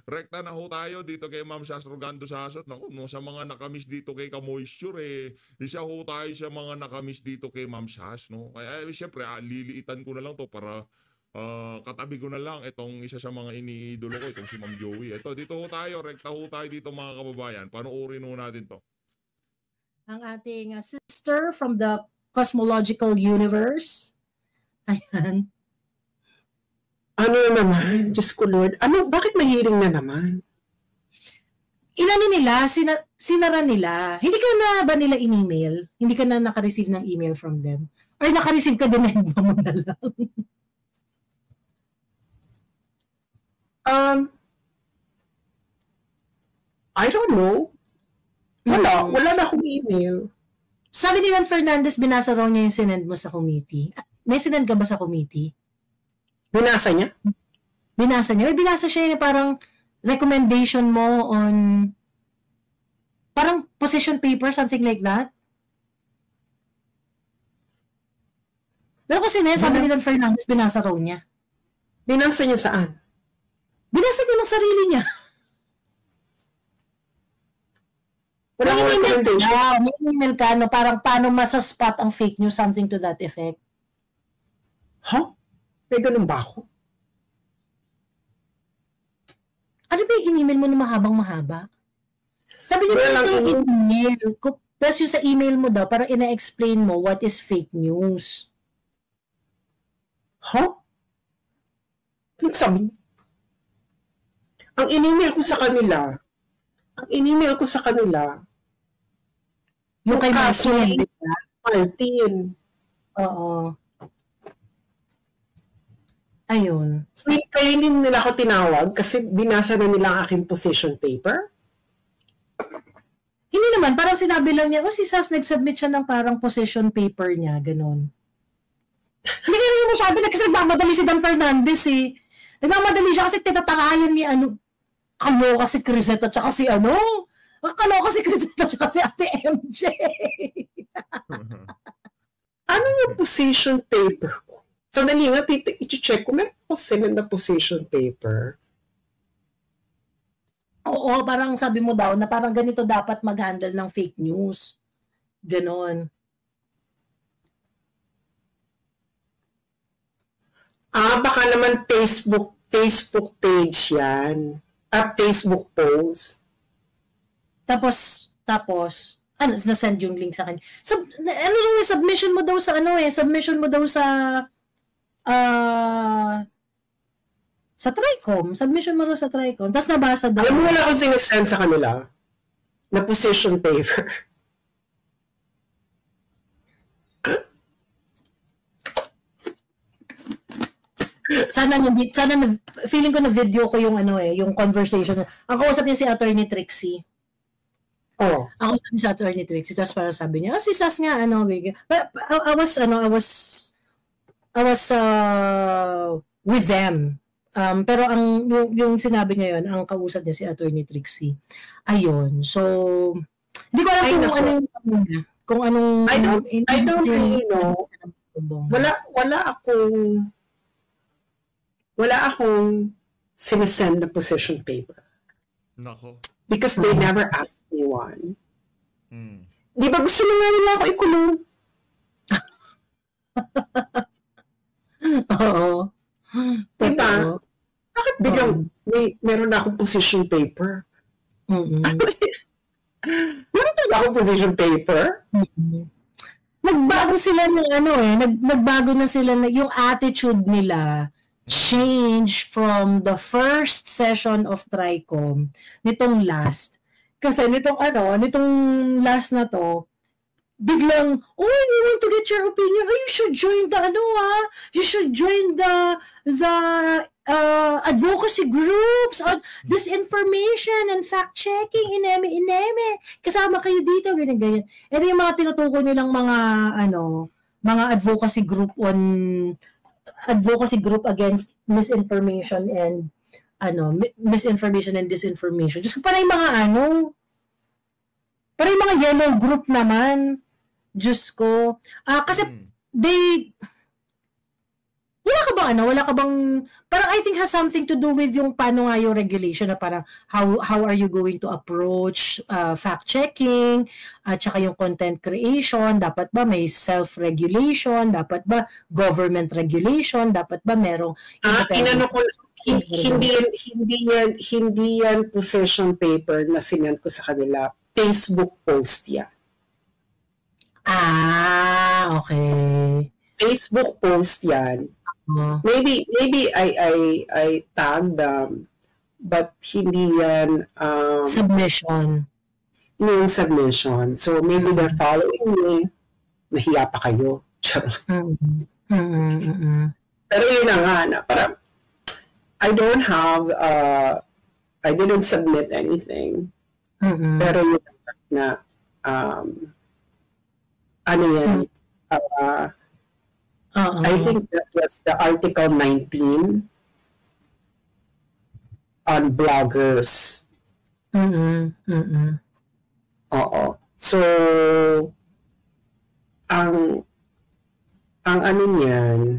rekta na ho tayo dito kay Ma'am Shas Rogando Sasot. Naku, no, sa mga nakamiss dito kay Kamoisture, isa ho tayo sa mga nakamiss dito kay Ma'am Shas, no? Kaya siyempre, liliitan ko na lang to para katabi ko na lang itong isa sa mga iniidolo ko, itong si Ma'am Joey. Ito, dito ho tayo, rekta ho tayo dito mga kababayan. Panoorin ho natin to. Ang ating sister from the cosmological universe. Ayan. Ano naman? Diyos ko Lord. Ano? Bakit mahiring na naman? Inano nila, sinara nila. Hindi ka na ba nila in-email? Hindi ka na naka-receive ng email from them? Or naka-receive ka din na mo na lang? I don't know. Wala na akong email. Sabi ni Juan Fernandez, binasa raw niya yung sinend mo sa committee. May sinend ka ba sa committee? Binasa niya? Binasa niya. May binasa siya yung parang recommendation mo on parang position paper, something like that. Pero kasi sabi ni Juan Fernandez, binasa raw niya. Binasa niya saan? Binasa niya ng sarili niya. Wala akong recommendation. May email ka, no? Parang paano masaspot ang fake news, something to that effect. Huh? May ganun ba ako? Ano ba yung email mo na mahabang-mahaba? Sabi niya yung email. Tapos yung sa email mo daw, parang ina-explain mo what is fake news. Huh? Ano sabi? Ang in-email ko sa kanila, yung kay Martin. Martin. Oo. Ayun. So, kaya hindi nila ako tinawag kasi binasa na nila ang aking position paper? Hindi naman. Parang sinabi lang niya, si Sas nag-submit siya ng parang position paper niya. Ganon. Hindi ka rin masyado kasi nagmamadali si Dan Fernandez eh. Nagmamadali siya kasi tinatangayan ni kaloka si Crisette at saka si kaloka si Crisette at saka si Ate MJ. Ano yung position paper ko? So, dali nga, i-check ko, meron po sila na position paper. Oo, parang sabi mo daw na parang ganito dapat mag-handle ng fake news. Ganon. Baka naman Facebook page yan. Facebook post. Tapos, na-send yung link sa kanya. Submission mo daw sa submission mo daw sa Tricom. Submission mo daw sa Tricom. Tapos nabasa daw. Alam mo, wala akong sinisend sa kanila na position paper. Sana feeling ko na video ko yung yung conversation. Ang kausap niya si Attorney Trixie. Oh. Ako sabi sa Attorney Trixie, tapos para sabi niya, si Sas nga, I was with them. Pero yung sinabi niya yun, ang kausap niya si Attorney Trixie. Ayun. So, hindi ko alam kung anong I don't really know. Wala akong sinesend na position paper. Nako. Because they never asked me one. Di ba gusto nila ako ikulong? Oo. Diba? Bakit biglang meron na akong position paper? Meron talaga akong position paper? Nagbago sila ng nagbago na sila yung attitude nila change from the first session of Tricom nitong last. Kasi nitong last na to, biglang, we want to get your opinion. You should join you should join the advocacy groups on disinformation and fact-checking, ineme. Kasama kayo dito, ganyan. Ito yung mga tinutukoy nilang mga advocacy group against misinformation and disinformation. Just parang mga yellow group naman. Diyos ko. Kasi wala ka bang wala ka bang, parang I think has something to do with yung paano nga yung regulation na parang how are you going to approach fact-checking, at saka yung content creation, dapat ba may self-regulation, dapat ba government regulation, dapat ba merong Inano ko, hindi yan position paper na sinend ko sa kanila. Facebook post yan. Okay. Facebook post yan. Maybe I tagged them, but hindi yan Submission. hindi yan submission. So maybe they're following me. Nahiya pa kayo. Pero yun na nga, na parang I don't have I didn't submit anything. Pero yun na ano yan, I think that was the Article 19 on bloggers. Oo. So, ang ano niyan,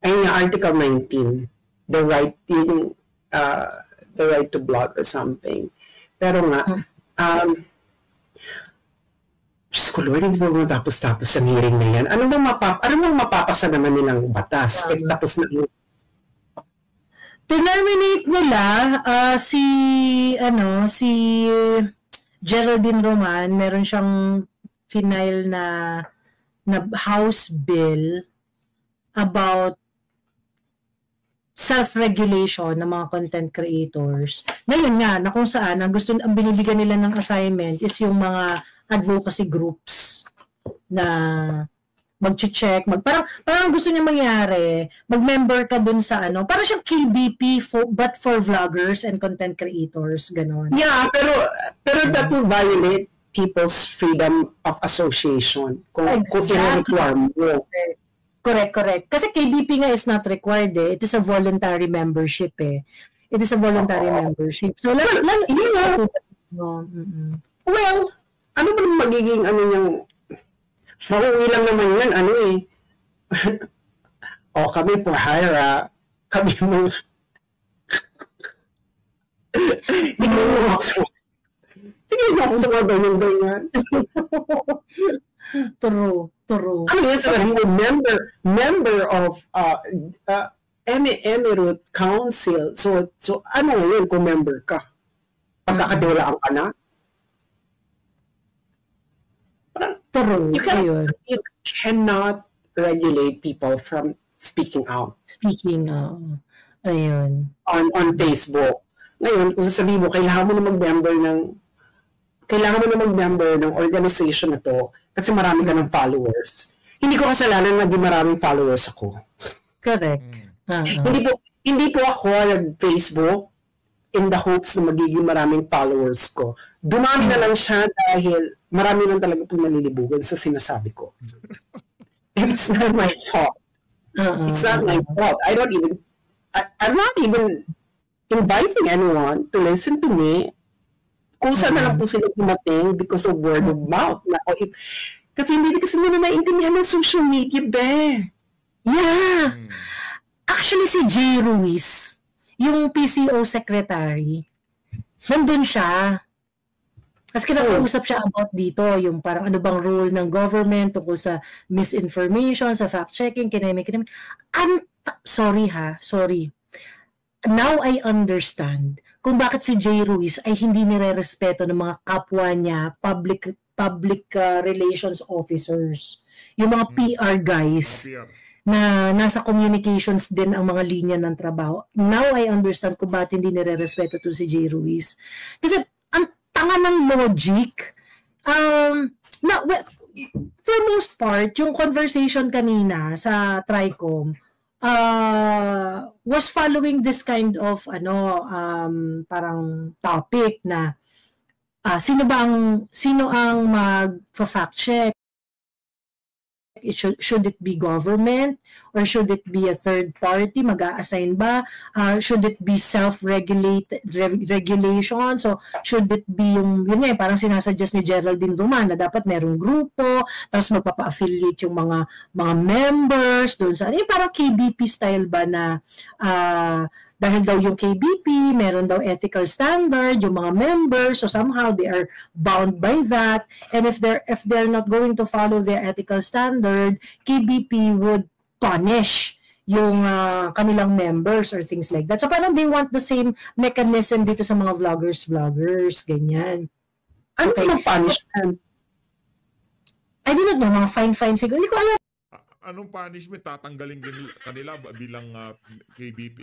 ay nga, Article 19, the right to blog or something. Pero nga, Diyos ko, Lord, hindi mo tapos-tapos ang hearing na yan. Ano bang mapapasa naman nilang batas? Tapos na Terminate nila si Geraldine Roman, meron siyang final na House bill about self-regulation ng mga content creators. Ngayon nga, na kung saan, ang binibigyan nila ng assignment is yung mga advocacy groups na mag-check, parang gusto niya mangyari, mag-member ka dun sa parang siyang KBP but for vloggers and content creators, ganon. Yeah, pero that will violate people's freedom of association. Kung i-require mo. Correct. Kasi KBP nga is not required eh. It is a voluntary membership eh. It is a voluntary membership. So, Well, ano ba magiging yung mauwi lang naman yan, kami po hire, kami mo hindi mo ako sa mga ganyan. True. Ano yan, sabi mo, member of Emirate Council. So ano ngayon kung member ka? Pagkakadiwalaan ka na? True. You cannot regulate people from speaking out. Ayun. On Facebook. Ngayon, kung sasabihin mo, kailangan mo na mag-member ng organization na to kasi marami ka ng followers. Hindi ko kasalanan na di maraming followers ako. Correct. Hindi po ako nag-Facebook in the hopes na magiging maraming followers ko. Dumami na lang siya dahil marami lang talaga po nalilibugan sa sinasabi ko. It's not my fault. It's not my fault. I'm not even inviting anyone to listen to me. Kusa na lang po sila dumating because of word of mouth. Kasi hindi kasi nila naintindihan ng social media, be. Yeah. Actually, si Jay Ruiz, yung PCO secretary, nandun siya. Kasi kinakausap siya about dito, yung parang ano bang role ng government tungkol sa misinformation, sa fact-checking, kineme. Sorry. Now I understand kung bakit si Jay Ruiz ay hindi nire-respeto ng mga kapwa niya, public relations officers, yung mga PR guys na nasa communications din ang mga linya ng trabaho. Now I understand kung bakit hindi nire-respeto to si Jay Ruiz. Kasi ang tanga ng logic, for most part, yung conversation kanina sa TRICOM, was following this kind of parang topic na sino ang mag-fact check should it be government or should it be a third party? Mag-a-assign ba? Should it be regulation? So should it be yun nga, parang sinasuggest ni Geraldine Roman na dapat merong grupo, tapos magpapa-affiliate yung mga members doon sa parang KBP style ba na dahil daw yung KBP, meron daw ethical standard, yung mga members, so somehow they are bound by that. And if they're not going to follow their ethical standard, KBP would punish yung kanilang members or things like that. So parang they want the same mechanism dito sa mga vloggers, ganyan. Ano yung punishment? I do not know, mga fine siguro. Hindi ko alam. Anong punishment? Tatanggalin kanila bilang KBP,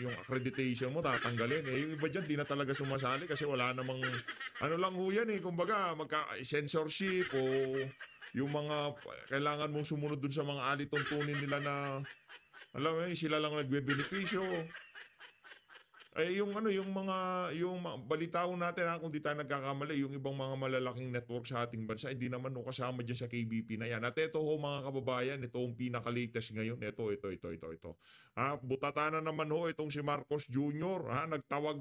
yung accreditation mo tatanggalin. Yung iba dyan, di na talaga sumasali kasi wala namang, ano lang ho yan kumbaga, censorship o yung mga, kailangan mong sumunod dun sa mga alituntunin nila na, alam mo sila lang nagbe-benepisyo. Yung balita natin kung di tayo nagkakamali, yung ibang mga malalaking network sa ating bansa, hindi naman kasama dyan sa KBP na yan. At ito mga kababayan, ito ang pinaka-latest ngayon. Ito. Butata na naman itong si Marcos Jr. Nagtawag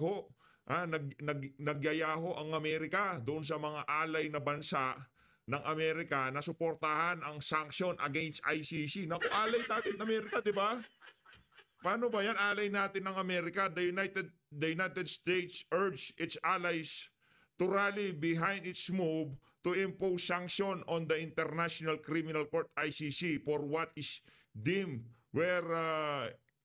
nagyaya ang Amerika doon sa mga alay na bansa ng Amerika na suportahan ang sanction against ICC. Naku, alay natin ng Amerika, di ba? Paano ba yan? Alay natin ng Amerika. The United States urged its allies to rally behind its move to impose sanction on the International Criminal Court ICC for what is deemed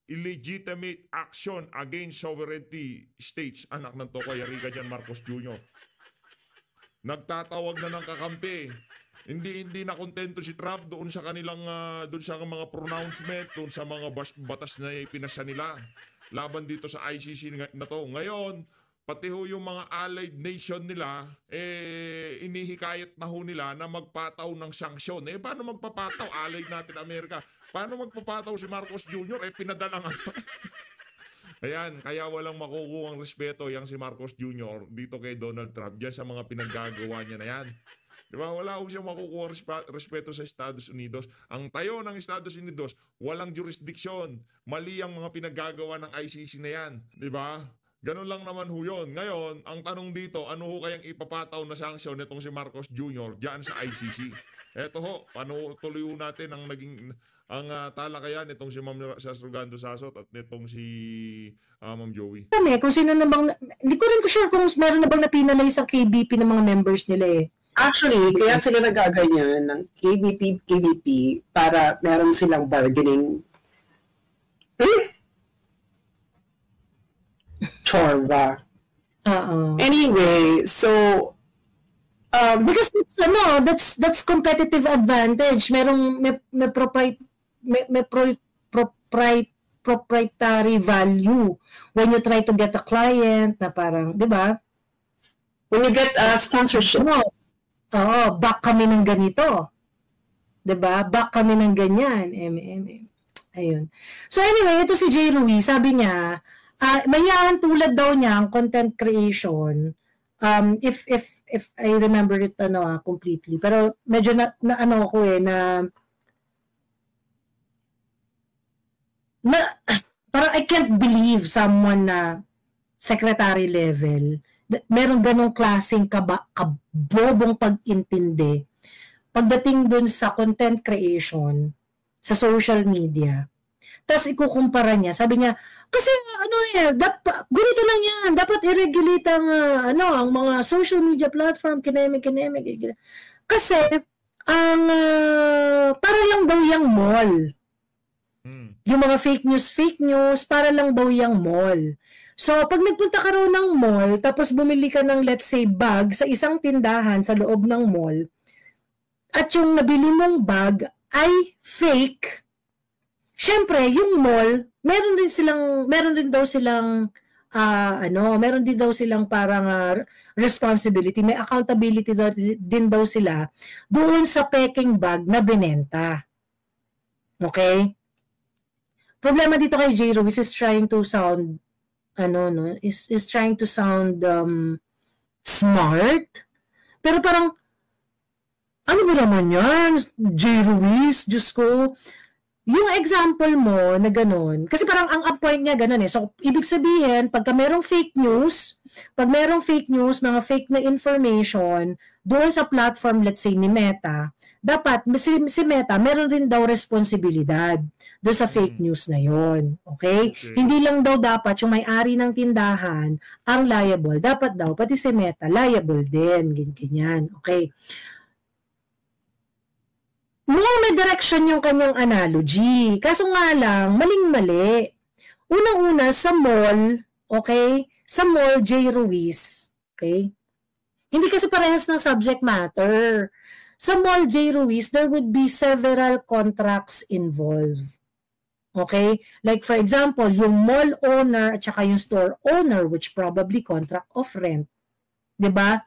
illegitimate action against sovereignty states. Anak ng Tokoy, Riga dyan, Marcos Jr. Nagtatawag na ng kakampi. Hindi na kontento si Trump doon sa kanilang doon sa mga pronouncement, doon sa mga batas na pinasa nila laban dito sa ICC na to. Ngayon, pati yung mga allied nation nila inihikayat na nila na magpataw ng sanksyon. Paano magpapataw? Allied natin Amerika. Paano magpapataw si Marcos Jr.? Pinadala nga. Ayan, kaya walang makukuhang respeto yang si Marcos Jr. dito kay Donald Trump diyan sa mga pinaggagawa niya na yan. Diba? Wala ko siya makukuha respeto sa Estados Unidos. Ang tayo ng Estados Unidos, walang jurisdiction. Mali ang mga pinaggagawa ng ICC na yan. Diba? Ganun lang naman yun. Ngayon, ang tanong dito, ano kayang ipapataw na sanksyon nitong si Marcos Jr. dyan sa ICC? Eto paano tuloy natin ang talakayan nitong si Ma'am Sasrugando Sasot at nitong si Ma'am Joey. Kung sino na bang, hindi ko rin sure kung meron na bang napinalize ang KBP ng mga members nila Actually, kaya sila nagaganyan ng KBP para meron silang bargaining. Chorba. Anyway, so because that's competitive advantage. May proprietary value when you try to get a client na parang, 'di ba? When you get a sponsorship. Back kami ng ganito. 'Di ba? Back kami ng ganyan. Ayun. So anyway, ito si J. Ruiz, sabi niya, mayaman tulad daw niya ang content creation. If I remember it completely. Pero medyo na parang I can't believe someone na secretary level meron ganong klaseng kabobong pag-intindi pagdating dun sa content creation sa social media. Tapos ikukumpara niya, sabi niya, kasi ganito lang yan, dapat i-regulate ang mga social media platform, kinemic. Kasi para lang daw yung mall. Yung mga fake news, para lang daw yung mall. So, pag nagpunta ka raw ng mall, tapos bumili ka ng, let's say, bag sa isang tindahan sa loob ng mall, at yung nabili mong bag ay fake, syempre, yung mall, meron din daw silang parang responsibility, may accountability din daw sila doon sa peking bag na binenta. Okay? Problema dito kay J. Ruiz is trying to sound is trying to sound smart, pero parang Ano ba naman yan? J. Ruiz, Diyos ko. Yung example mo na ganun, kasi parang ang point niya ganun eh. So, ibig sabihin, pag merong fake news, mga fake na information, doon sa platform, let's say, ni Meta, dapat, si Meta, meron rin daw responsibilidad doon sa fake news na yon. Okay? Hindi lang daw dapat yung may-ari ng tindahan ang liable. Dapat daw, pati si Meta, liable din. Ganyan. Okay? May direction yung kanyang analogy. Kaso nga lang, maling-mali. Unang-una, sa mall, okay? Sa mall, J. Ruiz, okay? Hindi kasi parehas ng subject matter. Sa mall, J. Ruiz, there would be several contracts involved. Okay? Like for example, yung mall owner at saka yung store owner, which probably contract of rent. 'Di ba?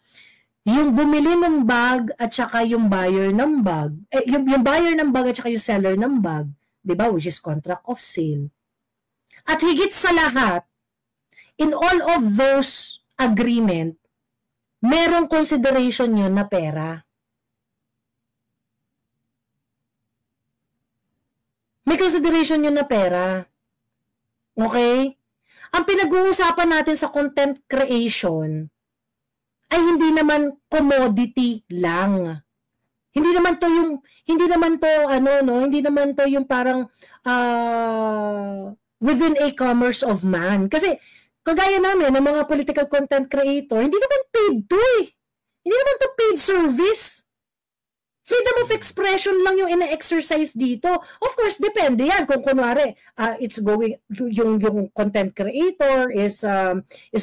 Yung bumili ng bag at saka yung buyer ng bag, yung buyer ng bag at saka yung seller ng bag, 'di ba, which is contract of sale. At higit sa lahat, in all of those agreement, merong consideration yun na pera. May consideration yun na pera. Okay? Ang pinag-uusapan natin sa content creation ay hindi naman commodity lang. Hindi naman to yung parang within a commerce of man. Kasi kagaya namin ng mga political content creator, hindi naman paid to eh. Hindi naman to paid service. Freedom of expression lang yung ina-exercise dito. Of course, depende yan. Kung kunwari, it's going, yung content creator is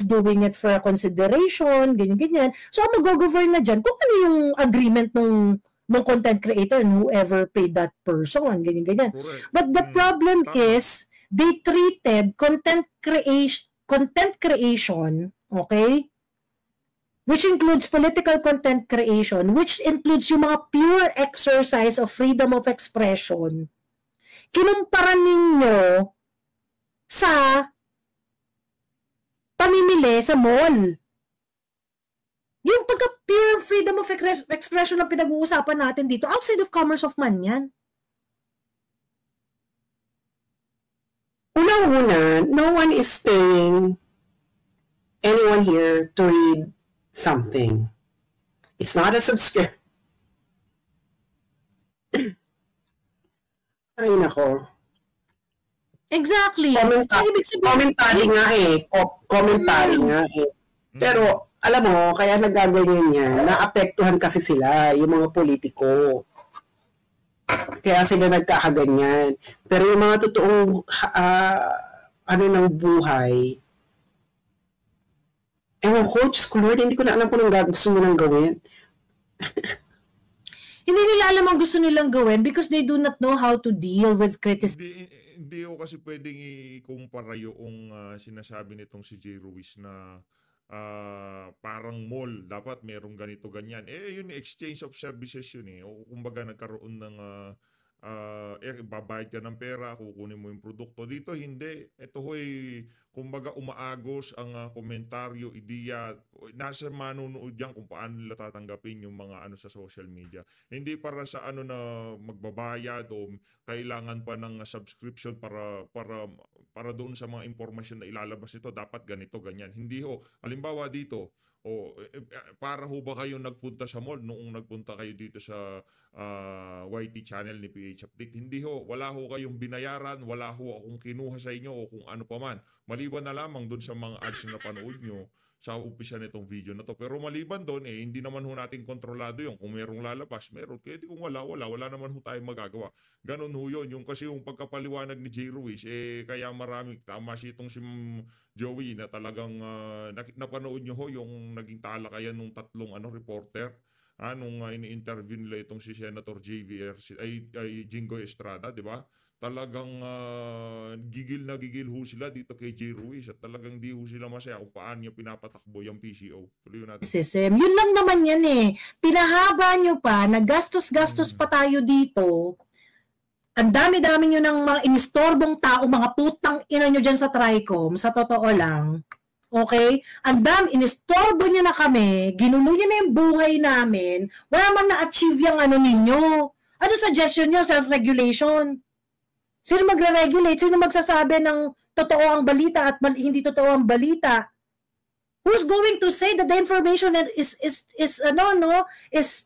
doing it for a consideration, ganyan-ganyan. So, ang mag-govern na dyan, kung ano yung agreement ng content creator and whoever paid that person, ganyan-ganyan. But the problem is, they treated content creation, okay, which includes political content creation, which includes yung mga pure exercise of freedom of expression, kinumpara ninyo sa pamimili sa mall. Yung pagka-pure freedom of expression ang pinag-uusapan natin dito, outside of commerce of man yan. Unang-una, no one is saying anyone here to read something. It's not a subscription. Ay, nako. Exactly. Commentary nga eh. Commentary nga eh. Pero, alam mo, kaya nagaganyan yan, naapektuhan kasi sila, yung mga politiko. Kaya sila nagkakaganyan. Pero yung mga totoong ng buhay, ewan ko, Diyos ko Lord, hindi ko na alam kung anong gusto nilang gawin. Hindi nila alam ang gusto nilang gawin because they do not know how to deal with criticism. Hindi ko kasi pwedeng ikumpara yung sinasabi nitong si J. Ruiz na parang mall, dapat merong ganito, ganyan. Yun, exchange of services yun eh. O kumbaga nagkaroon ng babayad ka ng pera, kukunin mo yung produkto. Dito hindi. Ito ho'y kumbaga umaagos ang komentaryo, ideya, nasa manunood yan kung paano nila tatanggapin yung mga sa social media. Hindi para sa na magbabayad o kailangan pa ng subscription para doon sa mga impormasyon na ilalabas ito, dapat ganito, ganyan. Hindi ho. Halimbawa dito, para ho ba kayo nagpunta sa mall noong nagpunta kayo dito sa YT channel ni PH Update? Hindi ho. Wala ho kayong binayaran, wala ho akong kinuha sa inyo o kung ano pa man. Maliban na lamang doon sa mga ads na panood nyo sa umpisa nitong video na to. Pero maliban doon, hindi naman ho natin kontrolado yun. Kung merong lalabas, meron. Kaya kung wala naman ho tayong magagawa. Ganon ho yun. Yung kasi yung pagkapaliwanag ni J. Ruiz, kaya maraming, tama si itong si Joey na talagang napanood nyo ho yung naging talakayan ng tatlong reporter. Nung ini-interview nila itong si Senator JVR, ay Jingoy Estrada, di ba? Talagang gigil na gigil ho sila dito kay J. Ruiz at talagang di ho sila masaya kung paano niya pinapatakbo yung PCO. Tuloy natin. Yun lang naman yan eh. Pinahaba nyo pa, naggastos-gastos pa tayo dito. Ang dami-dami nyo ng mga inistorbong tao, mga putang ina nyo dyan sa Tricom, sa totoo lang. Okay? Inistorbo niya na kami, ginulo niya na yung buhay namin, wala man na-achieve yung ano ninyo. Ano suggestion niyo? Self-regulation. Sino magre-regulate? Sino magsasabi ng totoo ang balita at hindi totoo ang balita? Who's going to say that the information is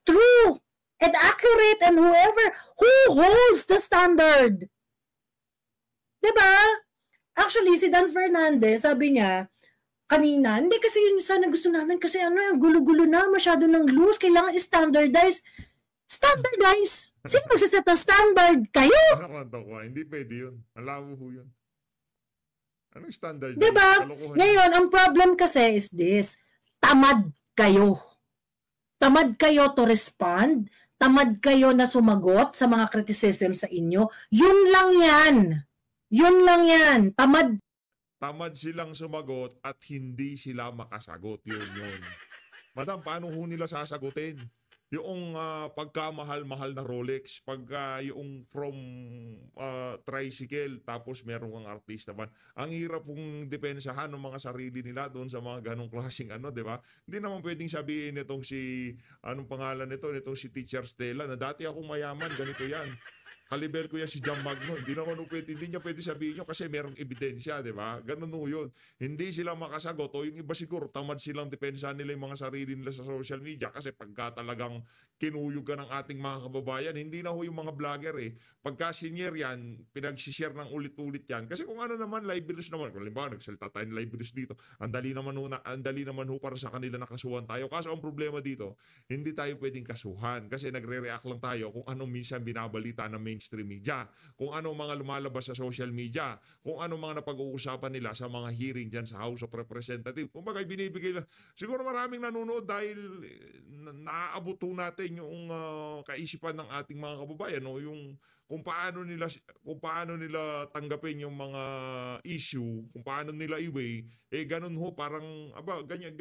true and accurate, and who holds the standard? Diba? Actually, si Dan Fernandez, sabi niya, kanina, hindi kasi yun sana gusto namin kasi yung gulo-gulo na, masyado ng loose, kailangan i-standardize. Standardize? Sino magsaset ng standard? Kayo? Hindi pwede yun. Alawo ho yun. Anong standard? Diba? Ngayon, ang problem kasi is this. Tamad kayo. Tamad kayo to respond. Tamad kayo na sumagot sa mga criticism sa inyo. Yun lang yan. Yun lang yan. Tamad silang sumagot at hindi sila makasagot. Yun. Madam, paano ho nila sasagutin? Yung pagkamahal-mahal na Rolex, yung from tricycle, tapos meron kang artista man. Ang hirap pong depensahan ng mga sarili nila doon sa mga ganong klaseng di ba? Hindi naman pwedeng sabihin nitong anong pangalan nitong si Teacher Stella, na dati akong mayaman, ganito yan. Kaliber ko yan si John Magno. Hindi niya pwede sabihin yun kasi merong ebidensya, di ba? Ganun ho yun. Hindi sila makasagot o yung iba siguro tamad silang depensa nila yung mga sarili nila sa social media kasi pagka talagang kinuyog ka ng ating mga kababayan, hindi na ho yung mga vlogger Pagka senior yan, pinagsishare ng ulit-ulit yan. Kasi kung ano naman, libelous naman. Kung halimbawa, nagsalita tayo ng libelous dito, ang dali naman ho para sa kanila nakasuhan tayo. Kaso ang problema dito, hindi tayo pwedeng kasuhan kasi nagre-react lang tayo kung anong minsan binabalita ng mainstream media, kung ano mga lumalabas sa social media, kung ano mga napag-uusapan nila sa mga hearing dyan sa House of Representatives. Kung bagay binibigay lang, siguro maraming nanonood dahil naaabot natin yung kaisipan ng ating mga kababayan, yung kung paano nila tanggapin yung mga issue, kung paano nila i-weigh, ganun ho, parang ganyan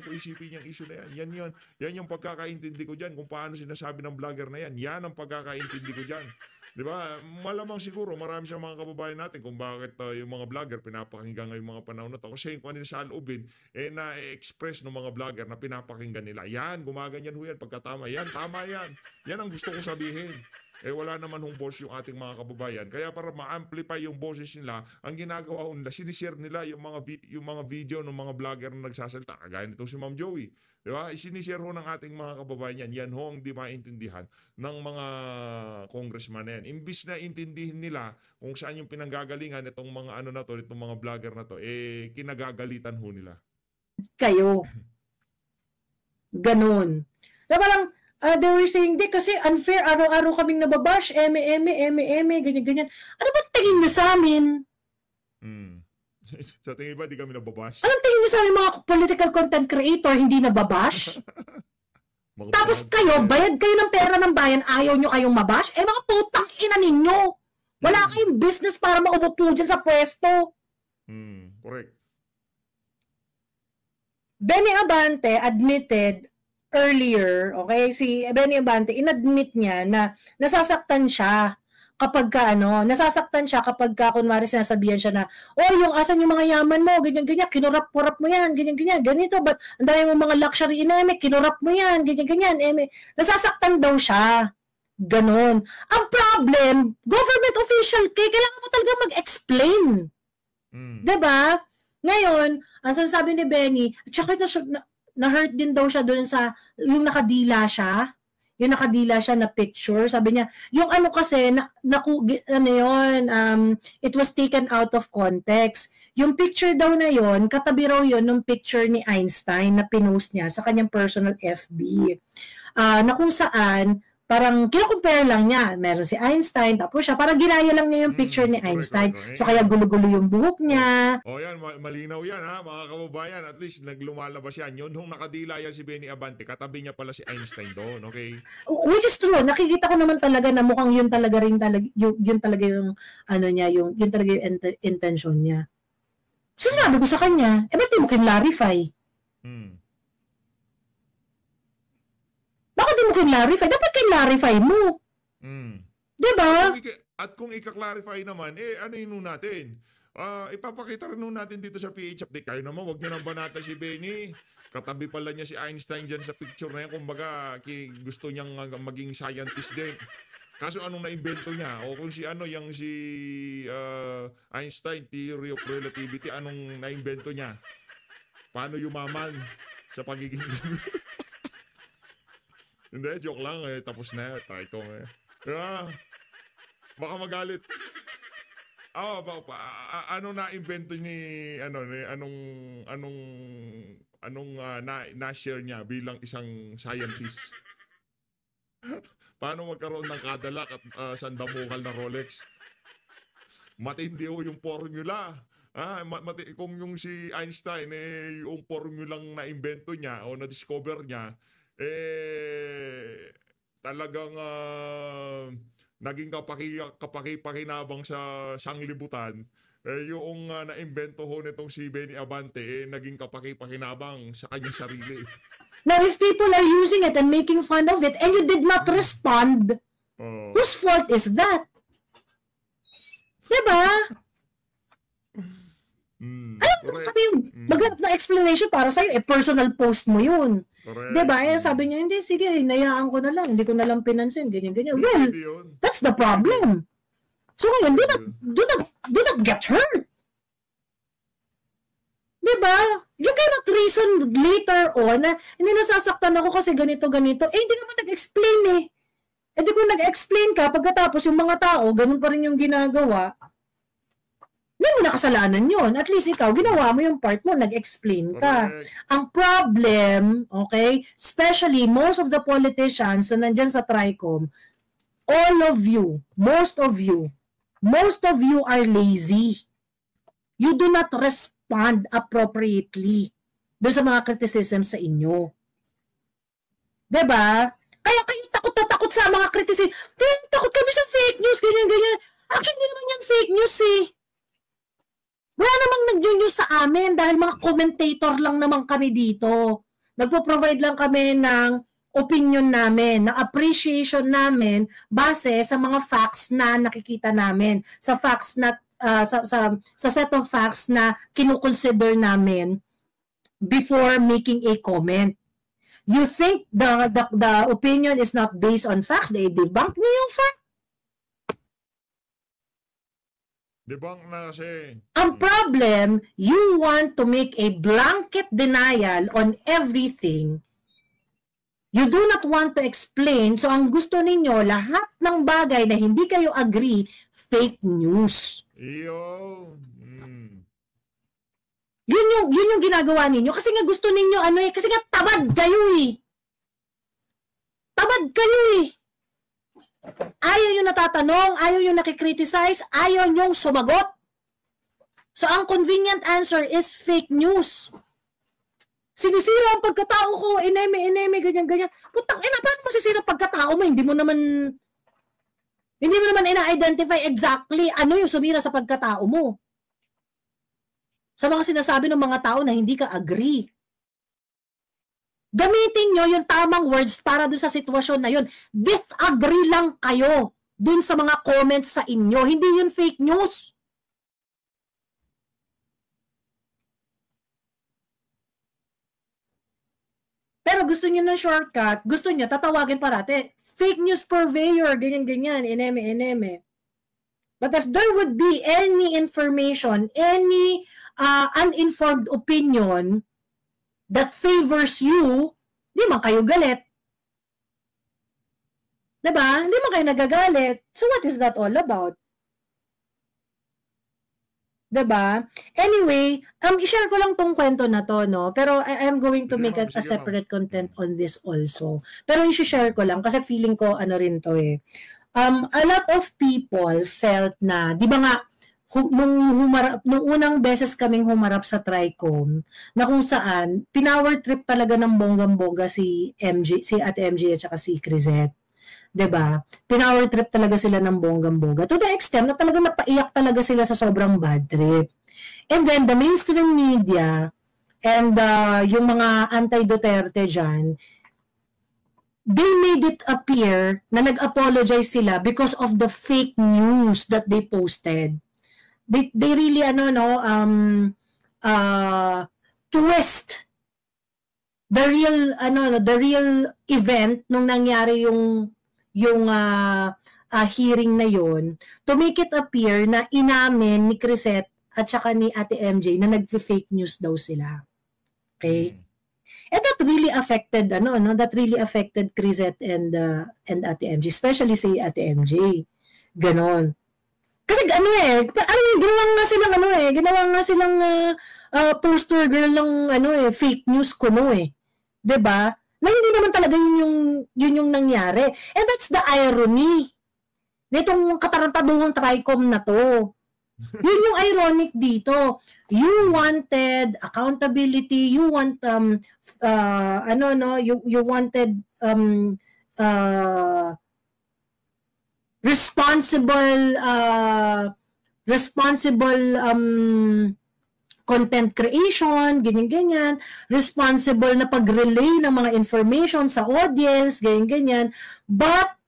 ko isipin yung issue na yan. Yan yung pagkakaintindi ko diyan, kung paano sinasabi ng vlogger na yan. Yan ang pagkakaintindi ko diyan. 'Di ba? Malamang siguro marami sa mga kababayan natin kung bakit yung mga vlogger pinapakinggan ngayong mga panahon na to. Kasi kung ano sa loobin, na-express ng mga vlogger na pinapakinggan nila. Yan, gumaganyan ho yan pagkatama. Yan, tama yan. Yan ang gusto ko sabihin. Wala naman hong boss yung ating mga kababayan. Kaya para ma-amplify yung boses nila, ang ginagawa nila, sinishare nila yung mga video ng mga vlogger na nagsasalita. Kagaya nito si Ma'am Joey. Di ba? Sinishare ho ng ating mga kababayan yan. Yan ho ang di maintindihan ng mga congressman na yan. Imbis na intindihin nila kung saan yung pinanggagalingan itong mga itong mga vlogger na to, kinagagalitan ho nila. Kayo. Ganun. Na parang, they were saying, di kasi unfair, araw-araw kaming nababash, ganyan-ganyan. Ano ba tingin niyo sa amin? Sa tingin ba, di kami nababash? Anong tingin niyo sa amin, mga political content creator, hindi nababash? Tapos kayo, bayad kayo ng pera ng bayan, ayaw nyo kayong mabash? Mga putang ina ninyo. Wala kayong business para maupo dyan sa pwesto. Correct. Benny Abante admitted earlier, okay, si Benny Abante, inadmit niya na nasasaktan siya kapag kunwari sinasabihan siya na, yung asan yung mga yaman mo, ganyan-ganyan, kinurap-kurap mo yan, ganyan-ganyan, ganito, ba't ang dami mo mga luxury kinurap mo yan, ganyan-ganyan, nasasaktan daw siya. Ganon. Ang problem, government official, kailangan mo talaga mag-explain. Diba? Ngayon, ang sinasabi ni Benny, at saka na-hurt din daw siya doon sa yung nakadila siya na picture. Sabi niya, yung kasi it was taken out of context. Yung picture daw na yon, katabi raw yon ng picture ni Einstein na pinost niya sa kanyang personal FB. Na kung saan parang kino-compare lang niya. Meron si Einstein, tapos siya, parang ginaya lang niya yung picture ni Einstein. So kaya gulo-gulo yung buhok niya. Yan, malinaw yan mga kababayan. At least naglumalabas yan. Yun nung nakadila yan si Benny Abante, katabi niya pala si Einstein doon, okay? Which is true. Nakikita ko naman talaga na mukhang yun talaga yung intention niya. So sabi ko sa kanya, ba't di mo clarify? Bakit di mo clarify? Dapat clarify mo. Diba? At kung ika-clarify naman, ano yun natin? Ipapakita rin nun natin dito sa PH Update. Kayo naman, wag niyo nang banata si Benny. Katabi pala niya si Einstein dyan sa picture na yan. Kumbaga, gusto niyang maging scientist din. Kaso anong naimbento niya? O kung si Einstein, Theory of Relativity, anong naimbento niya? Paano yumaman sa pagiging... Hindi, joke lang eh. Tapos na. Try ko eh. Baka magalit. Ano na invento ni na-share niya bilang isang scientist? Paano magkaroon ng Cadillac at sandamukal na Rolex? Matindi yung formula. Kung yung si Einstein yung formulang na-invento niya o na-discover niya talagang naging kapaki-pakinabang sa sanglibutan. Yung na-invento ho nitong si Benny Abante, naging kapaki-pakinabang sa kanyang sarili. Now, if people are using it and making fun of it, and you did not respond, whose fault is that? Diba? Sabi yung maghanap ng explanation para sa'yo, personal post mo yun. Correct. Diba? Sabi niya, hindi, sige, hinayaan ko na lang, hindi ko na lang pinansin, ganyan. Well, that's the problem. So ngayon, do not get hurt. Diba? You cannot reason later on na hindi nasasaktan ako kasi ganito. Hindi naman nag-explain eh. Di kung nag-explain ka, pagkatapos yung mga tao, ganun pa rin yung ginagawa, hindi mo nakasalanan yun. At least ikaw, ginawa mo yung part mo, nag-explain ka. Correct. Ang problem, okay, especially most of the politicians na nandyan sa TRICOM, all of you, most of you are lazy. You do not respond appropriately doon sa mga criticism sa inyo. Diba? Kaya kayo takot sa mga criticism. Takot kami sa fake news, ganyan. Actually, hindi naman yan fake news eh. Wala namang nag-news sa amin dahil mga commentator lang naman kami dito. Nagpo-provide lang kami ng opinion namin, ng appreciation namin base sa mga facts na nakikita namin, sa facts na sa set of facts na kinukonsider namin before making a comment. You think the opinion is not based on facts, they debunk niyo yung fact. Debunk na kasi. Ang problem, you want to make a blanket denial on everything. You do not want to explain. So ang gusto ninyo, lahat ng bagay na hindi kayo agree, fake news. Yun yung ginagawa ninyo. Kasi nga gusto ninyo, kasi nga tamad kayo eh. Tamad kayo eh. Ayaw nyo natatanong, ayaw nyo nakikriticize, ayaw nyo sumagot. So, ang convenient answer is fake news. Sinisira ang pagkatao ko, ineme, ganyan. Putang ina, paano masisira ang pagkatao mo? Hindi mo naman ina-identify exactly ano yung sumira sa pagkatao mo. Sa mga sinasabi ng mga tao na hindi ka agree. Gamitin nyo yung tamang words para doon sa sitwasyon na yun. Disagree lang kayo doon sa mga comments sa inyo. Hindi yun fake news. Pero gusto nyo ng shortcut, gusto nyo, tatawagin parate, fake news purveyor, ganyan, eneme. But if there would be any information, any uninformed opinion that favors you, di man kayo galit. Diba? Hindi man kayo nagagalit. So what is that all about? Diba? Anyway, i-share ko lang tong kwento na to, no? Pero I am going to make a separate content on this also. Pero i-share ko lang kasi feeling ko rin to eh. A lot of people felt na, di ba nga, nung unang beses kaming humarap sa TRICOM, na kung saan, pinower trip talaga ng bonggang-bongga si Ate MJ at saka si Crisette. Diba? Pinower trip talaga sila ng bonggang-bongga. To the extent na talaga napaiyak talaga sila sa sobrang bad trip. And then, the mainstream media and yung mga anti-Duterte dyan, they made it appear na nag-apologize sila because of the fake news that they posted. they really twist the real event nung nangyari yung hearing na yon to make it appear na inamin ni Crisette at saka ni Ate MJ na nagfe-fake news daw sila. Okay? And that really affected Crisette and Ate MJ, especially si Ate MJ. Ganon. Kasi ginawa nga silang poster girl ng fake news kuno eh. 'Di ba? Na hindi naman talaga yun yung nangyari. And that's the irony nitong katarantaduhang TRICOM na to. Yun yung ironic dito. You wanted accountability, you want you wanted responsible content creation, ganyan-ganyan, responsible na pag-relay ng mga information sa audience, ganyan-ganyan. But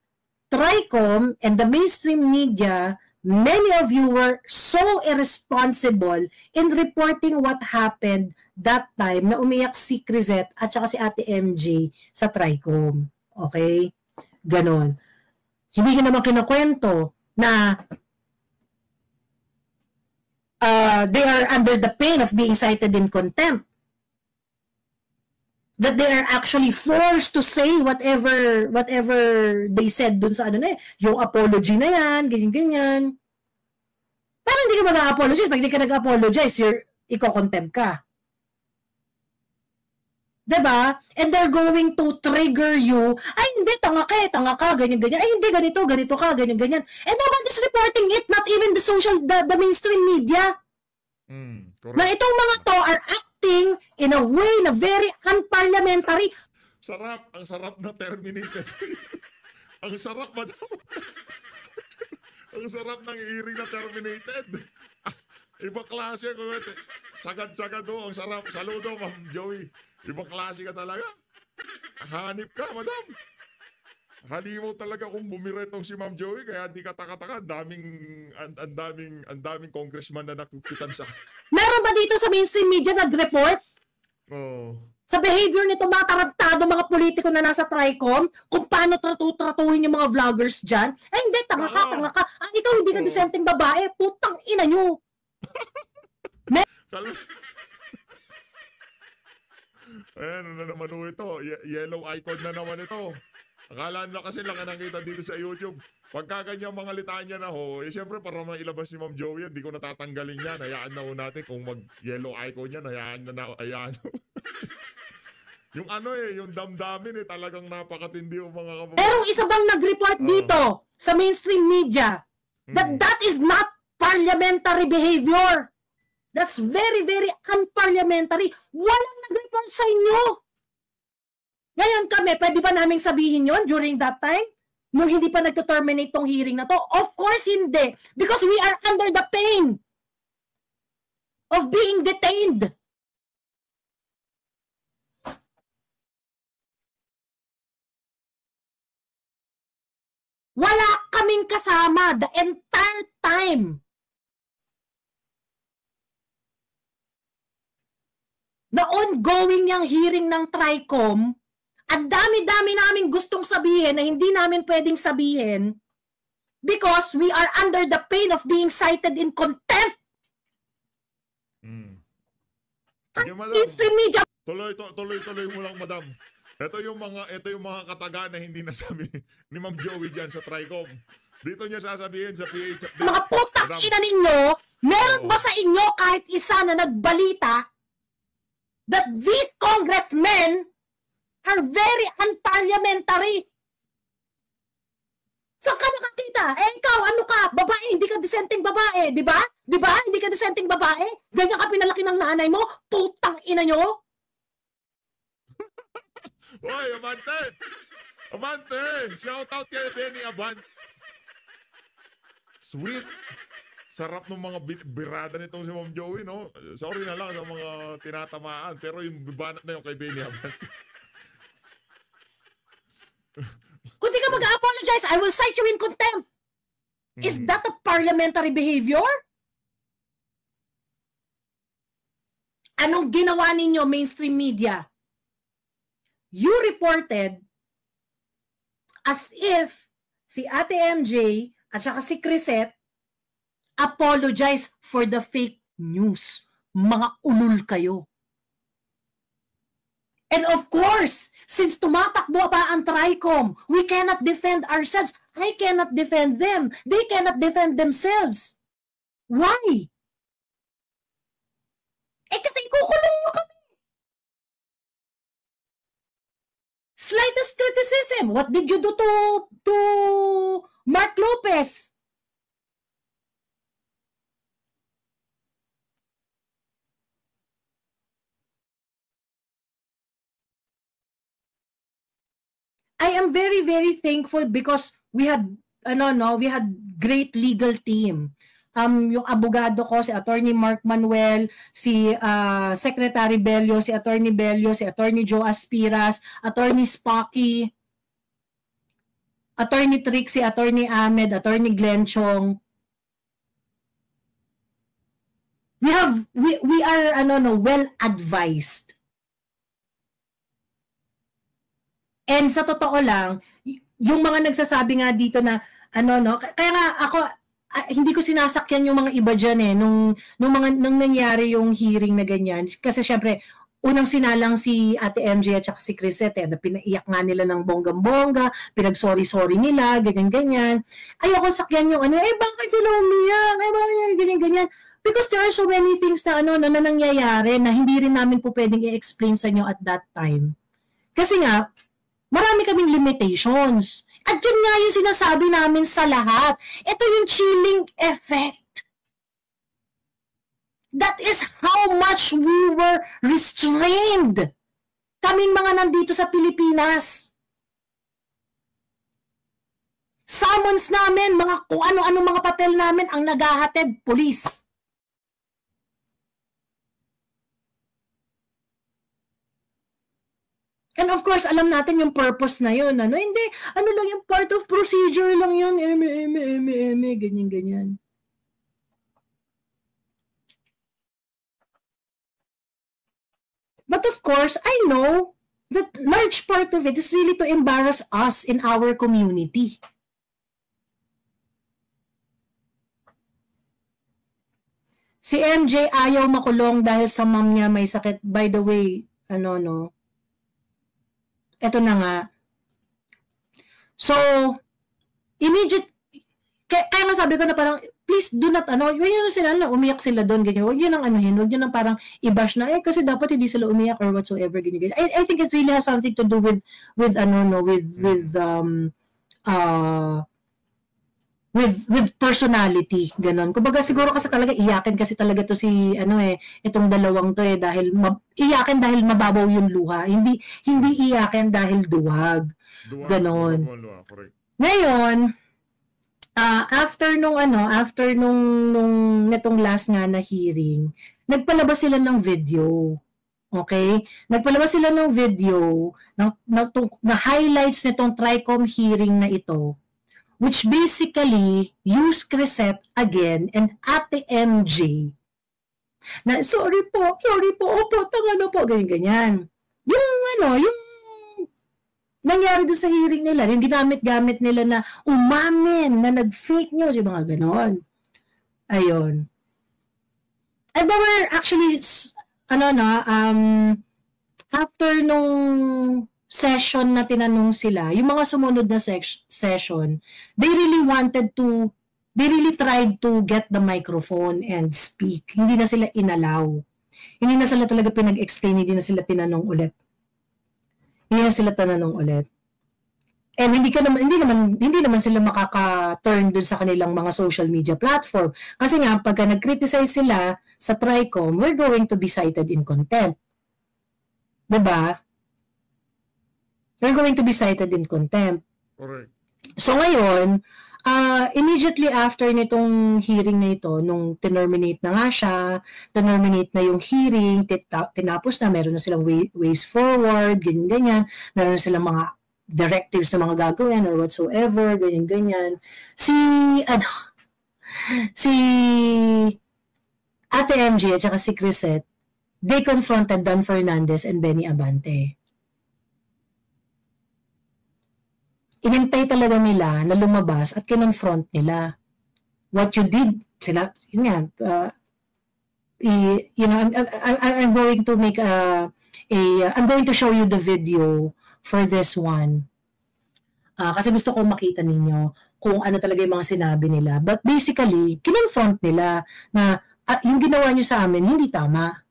TRICOM and the mainstream media, many of you were so irresponsible in reporting what happened that time na umiyak si Crisette at saka si Ate MJ sa TRICOM. Okay? Ganon. Hindi nyo naman kinakwento na they are under the pain of being cited in contempt. That they are actually forced to say whatever they said dun sa yung apology na yan, ganyan-ganyan. Parang hindi ka mag-apologize. Pag hindi ka nag-apologize, iko-contempt ka. Diba? And they're going to trigger you. Ay, hindi, tanga ka, ganyan-ganyan. Ay, hindi, ganito ka, ganyan-ganyan. And nobody's reporting it, not even the mainstream media. Na itong mga to are acting in a way na very unparliamentary. Ang sarap na terminated. Ang sarap, madam. Ang sarap ng hearing na terminated. Ibang klase ko. Sagad-sagad do. Ang sarap. Saludo, Ma'am Joey. Ibang klase ka talaga. Hanip ka, madam. Halimaw talaga kung bumira itong si Ma'am Joey, kaya di ka taka-taka. Ang daming congressman na nakukitan sa... Meron ba dito sa mainstream media nag-report? Oh. Sa behavior nito mga tarantado, mga politiko na nasa TRICOM, kung paano tratuhin yung mga vloggers dyan? Eh hindi, tanga ka. Ikaw hindi ka dissenting babae. Putang ina nyo. Ayan, ano na naman ito? Yellow icon na naman ito. Akala na kasi lang nakita dito sa YouTube. Pagka ganyan mga litanya na siyempre para mailabas si Ma'am Joey, hindi ko natatanggalin yan. Hayaan na natin kung mag-yellow icon yan. Hayaan. Yung yung damdamin talagang napakatindi yung mga kababayan. Pero isa bang nag-report dito sa mainstream media that is not parliamentary behavior. That's very, very unparliamentary. Walang nag-report sa inyo. Ngayon kami, pwede ba naming sabihin yon during that time? Nung hindi pa nag-terminate tong hearing na to? Of course hindi. Because we are under the pain of being detained. Wala kaming kasama the entire time. Na ongoing yung hearing ng TRICOM, ang dami-dami namin gustong sabihin na hindi namin pwedeng sabihin because we are under the pain of being cited in contempt. Sige, madam. Mainstream media. Tuloy mo lang, madam. Ito yung mga kataga na hindi nasabi ni Ma'am Joey dyan sa TRICOM. Dito niya sasabihin sa PH. Mga putang ina ninyo, meron ba sa inyo kahit isa na nagbalita that these congressmen are very unparliamentary? Saan ka nakakita? Ikaw, ano ka? Babae, hindi ka dissenting babae, di ba? Di ba? Hindi ka dissenting babae? Ganyan ka pinalaki ng nanay mo? Putang ina nyo? Hoy, Abante! Abante! Shout out kay Benny Abante. Sweet. Sarap ng mga birada nitong si Ma'am Joey, no? Sorry na lang sa mga tinatamaan, pero yung bibanat na yung kay Benny Abante. Kung di ka mag-apologize, I will cite you in contempt. Is that a parliamentary behavior? Anong ginawa ninyo, mainstream media? You reported as if si Ate MJ at saka si Crisette apologize for the fake news. Mga ulul kayo. And of course, since tumatakbo pa ang TRICOM, we cannot defend ourselves. I cannot defend them. They cannot defend themselves. Why? Kasi kukulong mo kami. Slightest criticism. What did you do to Mark Lopez? I am very, very thankful because we had great legal team. Yung abogado ko, si Attorney Mark Manuel, si Secretary Bello, si Attorney Bello, si Attorney Joe Aspiras, Attorney Spocky, Attorney Trixie, Attorney Ahmed, Attorney Glenn Chong. We are well advised. And sa totoo lang, yung mga nagsasabi nga dito na kaya nga ako hindi ko sinasakyan yung mga iba diyan nung nangyari yung hearing na ganyan kasi syempre unang sinalang si Ate MJ at saka si Crisette na pinaiyak nga nila ng bonggang-bongga, pinag-sorry nila, ganyan. Ayoko sakyan yung bakit sila umiyak? Bakit ganyan. Because there are so many things na na nangyayari na hindi rin namin po pwedeng i-explain sa inyo at that time. Kasi nga marami kaming limitations. At yun nga yung sinasabi namin sa lahat. Ito yung chilling effect. That is how much we were restrained. Kaming mga nandito sa Pilipinas. Summons namin, kung ano-ano mga papel namin ang naghahatid, police. And of course, alam natin yung purpose na yun. Hindi, lang yung part of procedure lang yun. Ganyan. But of course, I know that large part of it is really to embarrass us in our community. Si MJ ayaw makulong dahil sa mom niya may sakit. By the way, eto na nga. So, immediate, kaya nga sabi ko na parang, please do not, huwag nyo na sila, umiyak sila doon, ganyan. Huwag nyo nang huwag nyo nang parang i-bash na, kasi dapat hindi sila umiyak or whatsoever, ganyan. I think it really has something to do with personality, ganon. Kumbaga siguro kasi talaga iyakin kasi talaga to si itong dalawang to dahil iyakin dahil mababaw yung luha. Hindi iyakin dahil duwag. Ganon. Ngayon, after nung netong last nga na hearing, nagpalabas sila ng video. Okay? Nagpalabas sila ng video na highlights nitong TRICOM hearing na ito, which basically use Crisette again and Ate MJ na sorry po, opo, tanga na po, ganyan. Yung nangyari doon sa hearing nila, yung ginamit-gamit nila na umamin na nag-fake news, yung mga ganon. Ayun. And there were actually, after nung session na tinanong sila, yung mga sumunod na session, they really tried to get the microphone and speak. Hindi na sila inalaw. Hindi na sila talaga pinag-explain, hindi na sila tinanong ulit. And hindi naman sila makaka-turn dun sa kanilang mga social media platform. Kasi nga, pagka nag-criticize sila sa TRICOM, we're going to be cited in contempt. Diba? We're going to be cited in contempt. Correct. So ngayon, immediately after nitong hearing na ito, nung terminate na nga siya, terminate na yung hearing, tinapos na, meron na silang ways forward, ganyan-ganyan, meron na silang mga directives na mga gagawin or whatsoever, ganyan-ganyan. Si Ate MJ at saka si Crisette, they confronted Dan Fernandez and Benny Abante. Inintay talaga nila na lumabas at kinonfront nila. What you did, sila, yun nga, I'm going to make I'm going to show you the video for this one. Kasi gusto ko makita ninyo kung ano talaga yung mga sinabi nila. But basically, kinonfront nila na yung ginawa nyo sa amin, hindi tama.